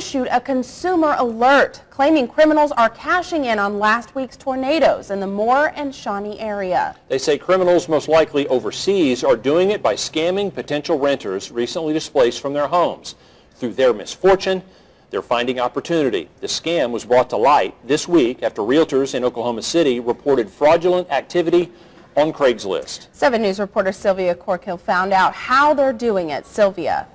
issued a consumer alert claiming criminals are cashing in on last week's tornadoes in the Moore and Shawnee area. They say criminals, most likely overseas, are doing it by scamming potential renters recently displaced from their homes. Through their misfortune, they're finding opportunity. The scam was brought to light this week after realtors in Oklahoma City reported fraudulent activity on Craigslist. 7 News reporter Sylvia Corkill found out how they're doing it. Sylvia.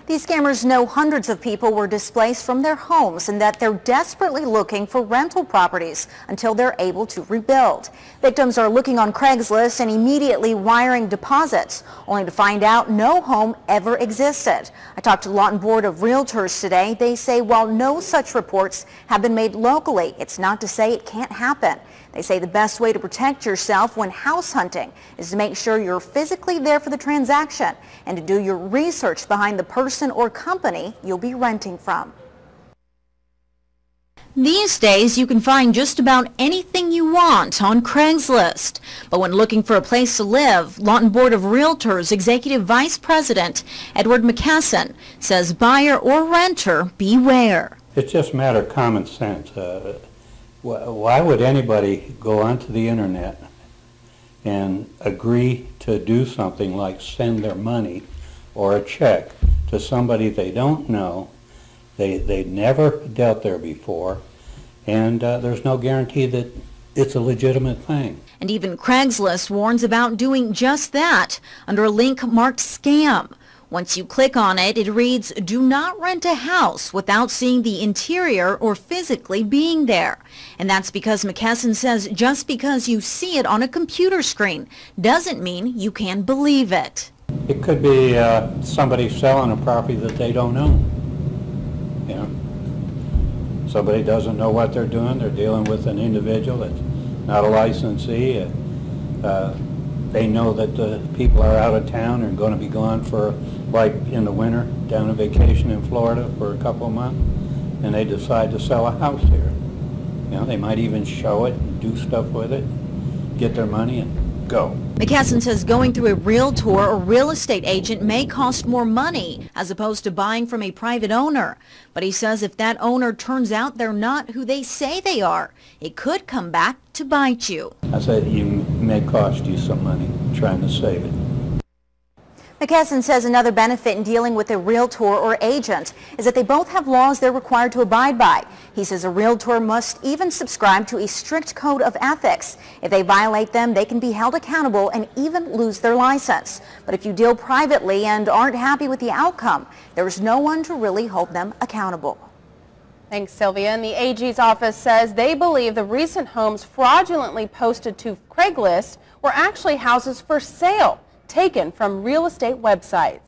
These scammers know hundreds of people were displaced from their homes and that they're desperately looking for rental properties until they're able to rebuild. Victims are looking on Craigslist and immediately wiring deposits, only to find out no home ever existed. I talked to the Lawton Board of Realtors today. They say while no such reports have been made locally, it's not to say it can't happen. They say the best way to protect yourself when house hunting is to make sure you're physically there for the transaction and to do your research behind the person or company you'll be renting from. These days, you can find just about anything you want on Craigslist. But when looking for a place to live, Lawton Board of Realtors Executive Vice President Edward McCassin says buyer or renter, beware. It's just a matter of common sense. Why would anybody go onto the internet and agree to do something like send their money or a check to somebody they don't know, they never dealt there before, and there's no guarantee that it's a legitimate thing. And even Craigslist warns about doing just that under a link marked scam. Once you click on it, it reads, "Do not rent a house without seeing the interior or physically being there." And that's because McCassin says just because you see it on a computer screen doesn't mean you can believe it. It could be somebody selling a property that they don't own. You know, somebody doesn't know what they're doing. They're dealing with an individual that's not a licensee. They know that the people are out of town and going to be gone for, like in the winter, down on vacation in Florida for a couple of months, and they decide to sell a house here. You know, they might even show it and do stuff with it, get their money and go. McCassin says going through a realtor or real estate agent may cost more money as opposed to buying from a private owner. But he says if that owner turns out they're not who they say they are, it could come back to bite you. I said it may cost you some money trying to save it. McCassin says another benefit in dealing with a realtor or agent is that they both have laws they're required to abide by. He says a realtor must even subscribe to a strict code of ethics. If they violate them, they can be held accountable and even lose their license. But if you deal privately and aren't happy with the outcome, there's no one to really hold them accountable. Thanks, Sylvia. And the AG's office says they believe the recent homes fraudulently posted to Craigslist were actually houses for sale taken from real estate websites.